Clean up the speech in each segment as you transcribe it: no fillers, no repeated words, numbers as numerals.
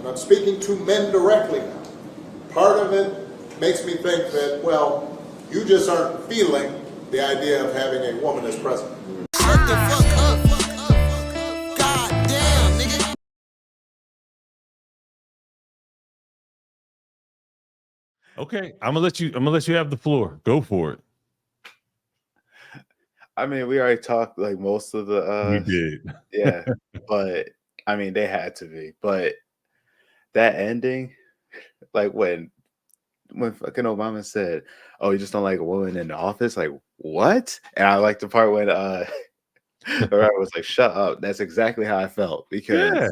I'm speaking to men directly now. Part of it makes me think that, well, you just aren't feeling the idea of having a woman as president. Shut the fuck up. God damn, nigga. Okay, I'm gonna let you have the floor. Go for it. I mean, we already talked like most of the We did. yeah, but I mean they had to be. But that ending, like when fucking Obama said, "Oh, you just don't like a woman in the office," like what? And I like the part when the rapper was like, "Shut up." That's exactly how I felt because Yeah,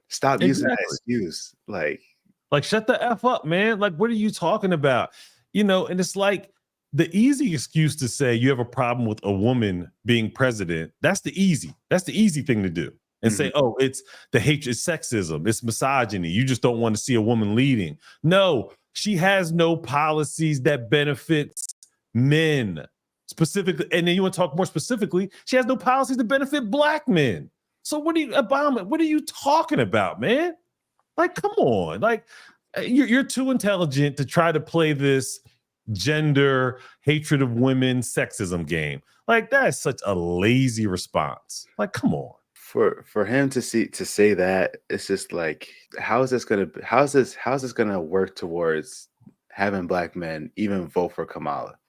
stop using that exactly. excuse. Like, shut the F up, man. Like, what are you talking about? And it's like the easy excuse to say you have a problem with a woman being president. That's the easy thing to do. And say, oh, it's the hatred, it's sexism, it's misogyny. You just don't want to see a woman leading. No, she has no policies that benefits men specifically. And then you want to talk more specifically, she has no policies that benefit black men. So Obama, what are you talking about, man? Like, come on. Like, you're too intelligent to try to play this gender hatred of women sexism game. Like, that is such a lazy response. Like, come on. For him to say that, it's just like, how's this gonna work towards having black men even vote for Kamala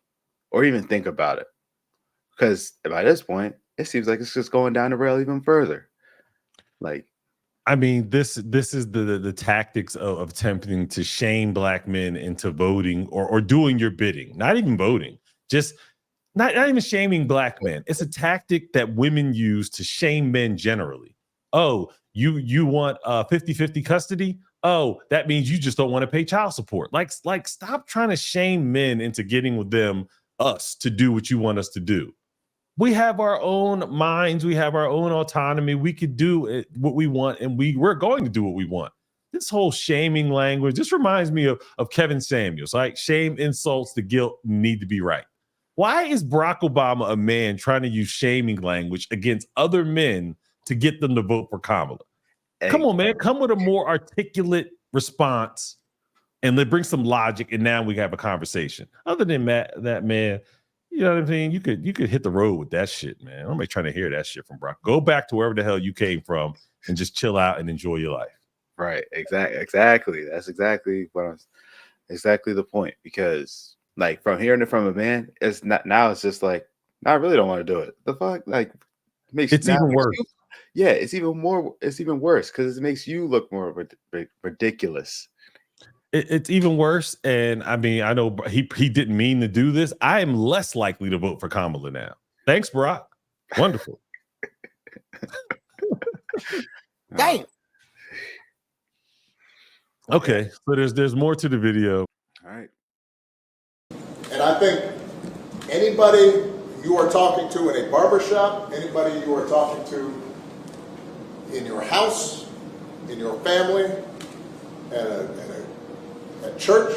or even think about it? Because by this point, it seems like it's just going down the rail even further. Like, I mean, this is the tactics of attempting to shame black men into voting or doing your bidding. Not even voting, just not even shaming black men. It's a tactic that women use to shame men generally. Oh, you want 50-50 custody? Oh, that means you just don't want to pay child support. Like stop trying to shame men into getting with us to do what you want us to do. We have our own minds. We have our own autonomy. We could do what we want, and we're going to do what we want. This whole shaming language, this reminds me of Kevin Samuels. Like, shame, insults, the guilt need to be right. Why is Barack Obama a man trying to use shaming language against other men to get them to vote for Kamala? Come on, man. Come with a more articulate response and bring some logic, and now we have a conversation. Other than that, man, you know what I mean? You could hit the road with that shit, man. I'm trying to hear that shit from Brock. Go back to wherever the hell you came from and just chill out and enjoy your life. Right. Exactly. That's exactly exactly the point. Because like from hearing it from a man, it's not now. It's just like, I really don't want to do it. The fuck, like, It's even worse. It's even worse because it makes you look more ridiculous. It's even worse. And I mean, I know he didn't mean to do this. I am less likely to vote for Kamala now. Thanks, Barack. Wonderful. Damn. Okay, so there's more to the video. All right. And I think anybody you are talking to in a barbershop, anybody you are talking to in your house, in your family, at church,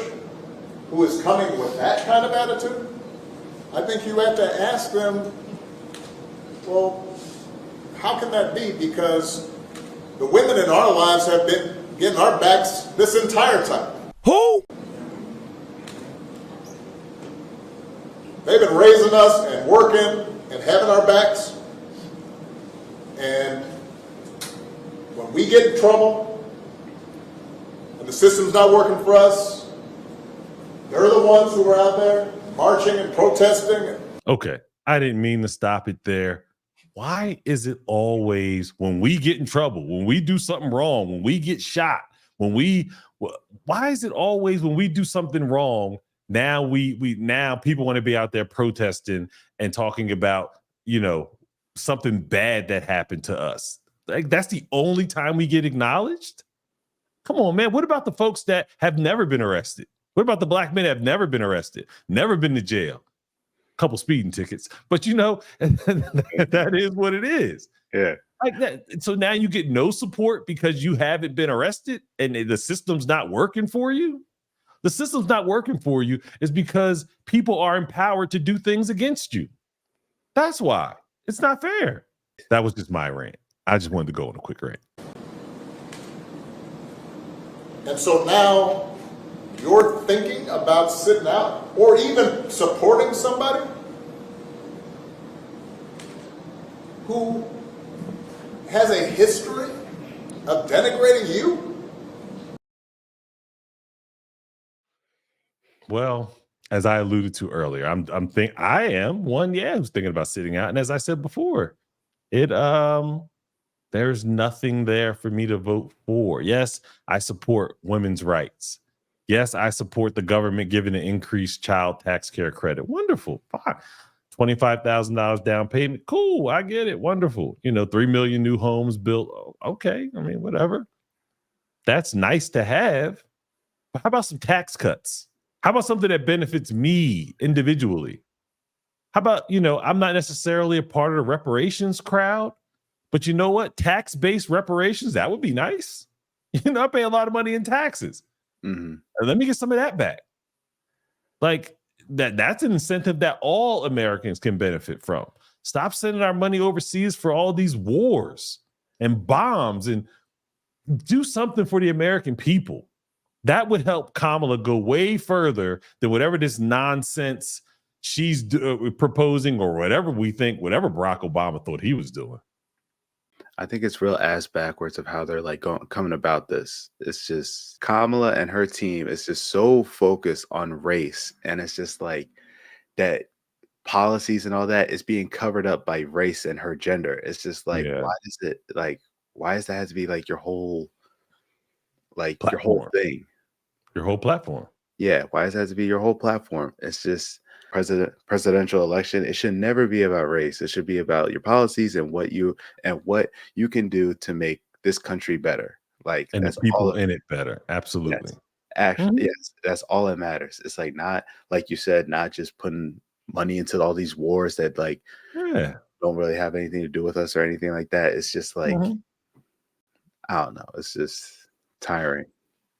who is coming with that kind of attitude, I think you have to ask them, well, how can that be? Because the women in our lives have been getting our backs this entire time. Who? They've been raising us and working and having our backs. And when we get in trouble and the system's not working for us, they're the ones who are out there marching and protesting. Okay, I didn't mean to stop it there. Why is it always when we get in trouble, when we do something wrong, when we get shot, why is it always when we do something wrong, now now people want to be out there protesting and talking about, something bad that happened to us? Like, that's the only time we get acknowledged? Come on, man. What about the folks that have never been arrested? What about the black men that have never been arrested, never been to jail? Couple speeding tickets, but that is what it is. Yeah. Like that. So now you get no support because you haven't been arrested and the system's not working for you. The system's not working for you is because people are empowered to do things against you. That's why. It's not fair. That was just my rant. I just wanted to go on a quick rant. And so now you're thinking about sitting out or even supporting somebody who has a history of denigrating you? Well, as I alluded to earlier, I am one, yeah, who's thinking about sitting out. And as I said before, it there's nothing there for me to vote for. Yes, I support women's rights. Yes, I support the government giving an increased child tax care credit. Wonderful. Fine. $25,000 down payment. Cool. I get it. Wonderful. 3 million new homes built. Okay. I mean, whatever. That's nice to have. But how about some tax cuts? How about something that benefits me individually? How about, I'm not necessarily a part of the reparations crowd, but you know what? Tax-based reparations, that would be nice. I pay a lot of money in taxes. Mhm. Let me get some of that back. Like that's an incentive that all Americans can benefit from. Stop sending our money overseas for all these wars and bombs and do something for the American people. That would help Kamala go way further than whatever this nonsense she's proposing or whatever Barack Obama thought he was doing. I think it's real ass backwards of how they're like coming about this. It's just Kamala and her team is just so focused on race, and it's just like that policies and all that is being covered up by race and her gender. It's just like, Yeah. why does that have to be like your whole Platform. thing? Your whole platform. Yeah, why does that have to be your whole platform? It's just presidential election. It should never be about race. It should be about your policies and what you can do to make this country better. Like And the that's people all. in it better. Absolutely. Yes, actually, Mhm. yes, that's all that matters. It's like not like you said, not just putting money into all these wars that like Yeah. don't really have anything to do with us or anything like that. It's just like Mhm. I don't know. It's just tiring.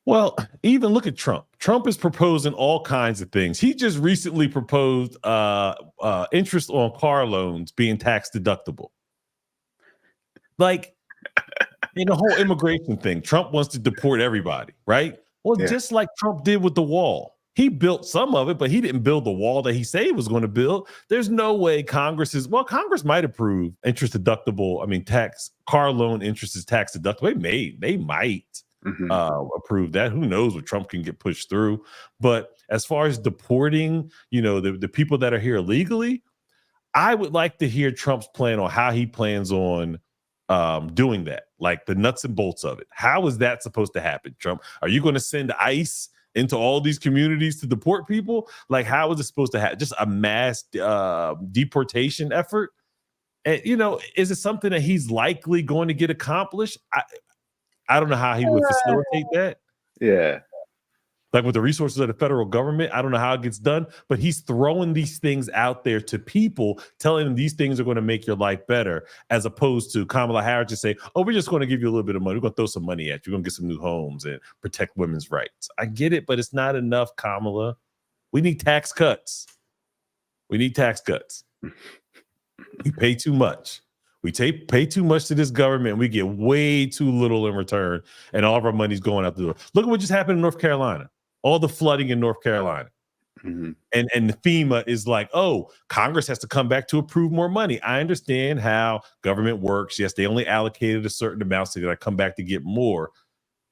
Well, even look at Trump. Trump is proposing all kinds of things. He just recently proposed interest on car loans being tax deductible. Like in the whole immigration thing, Trump wants to deport everybody, right? Well, Yeah. just like Trump did with the wall. He built some of it, but he didn't build the wall that he said he was going to build. There's no way Congress might approve interest deductible. I mean, tax car loan interest is tax deductible. They might Mhm. approve that. Who knows what Trump can get pushed through? But as far as deporting, the people that are here illegally, I would like to hear Trump's plan on how he plans on doing that, like the nuts and bolts of it. How is that supposed to happen, Trump? Are you going to send ICE into all these communities to deport people? Like, how is it supposed to happen? Just a mass deportation effort? And, is it something that he's likely going to get accomplished? I don't know how he would facilitate that. Yeah. Like with the resources of the federal government, I don't know how it gets done, but he's throwing these things out there to people, telling them these things are going to make your life better, as opposed to Kamala Harris just say, oh, we're just going to give you a little bit of money. We're going to throw some money at you. We're going to get some new homes and protect women's rights. I get it, but it's not enough, Kamala. We need tax cuts. We need tax cuts. We pay too much. We pay too much to this government. We get way too little in return, and all of our money's going out the door. Look at what just happened in North Carolina. All the flooding in North Carolina. Mm-hmm. And FEMA is like, oh, Congress has to come back to approve more money. I understand how government works. Yes, they only allocated a certain amount, so they got to come back to get more.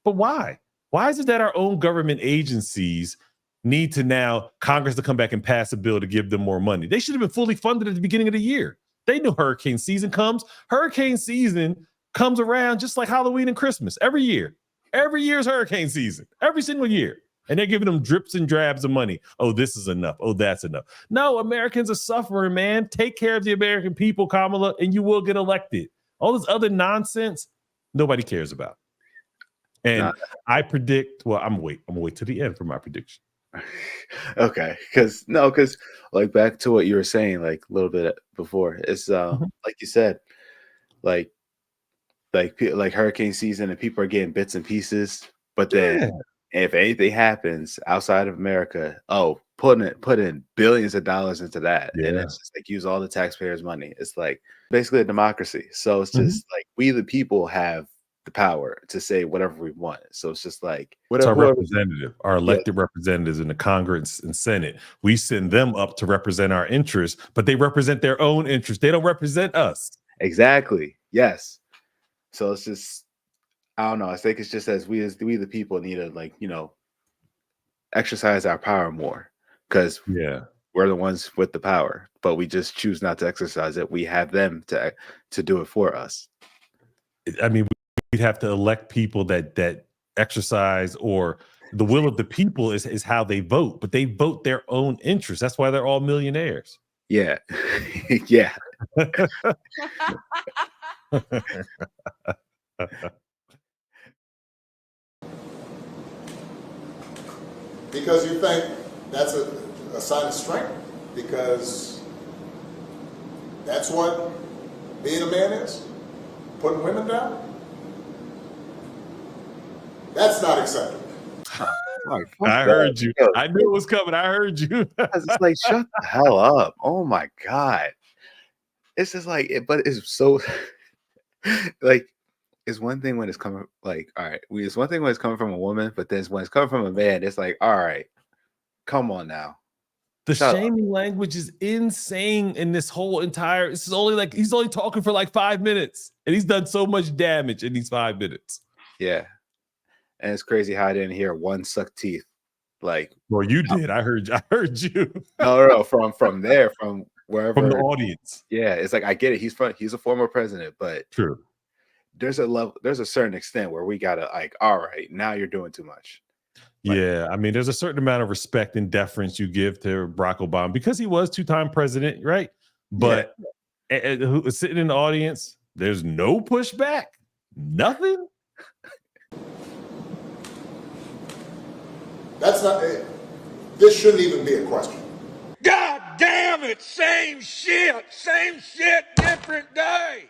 But why? Why is it that our own government agencies need to now Congress to come back and pass a bill to give them more money? They should have been fully funded at the beginning of the year. They knew hurricane season comes. Hurricane season comes around just like Halloween and Christmas every year. Every year is hurricane season, every single year. And they're giving them drips and drabs of money. Oh, this is enough. Oh, that's enough. No, Americans are suffering, man. Take care of the American people, Kamala, and you will get elected. All this other nonsense, nobody cares about. And I predict, well, I'm gonna wait to the end for my prediction. Okay, because like back to what you were saying, like a little bit before, it's like you said, like hurricane season, and people are getting bits and pieces, but then if anything happens outside of America, put in billions of dollars into that, and it's just like use all the taxpayers' money. It's like basically a democracy. So it's just like we the people have the power to say whatever we want. So it's just like It's our whoever, representative, our elected representatives in the Congress and Senate. We send them up to represent our interests, but they represent their own interests. They don't represent us. exactly. Yes. So it's just, I don't know. I think it's just as we the people need to, like, you know, exercise our power more, because Yeah. we're the ones with the power, but we just choose not to exercise it. We have them to do it for us. I mean, we'd have to elect people that exercise, or the will of the people is how they vote, but they vote their own interests. That's why they're all millionaires. Yeah. Yeah. Because you think that's a sign of strength, because that's what being a man is, putting women down. That's not acceptable. Like, I heard you. I knew it was coming. I heard you. It's like, shut the hell up. Oh my God. It's just like, but it's so like, it's one thing when it's coming, like, all right, it's one thing when it's coming from a woman, but then when it's coming from a man, it's like, all right, come on now. The Shut up. shaming language is insane in this whole entire. This is only like he's only talking for like 5 minutes, and he's done so much damage in these 5 minutes. Yeah. And it's crazy how I didn't hear one suck teeth. Like, Well, you did. I heard you. no, from there, from wherever, From the audience. Yeah, it's like, I get it. He's a former president, but True. there's a certain extent where we gotta, like, all right, now you're doing too much. Like, Yeah, I mean, there's a certain amount of respect and deference you give to Barack Obama because he was 2-time president, right? But sitting in the audience, there's no pushback, nothing. That's not. This shouldn't even be a question. God damn it, same shit, different day.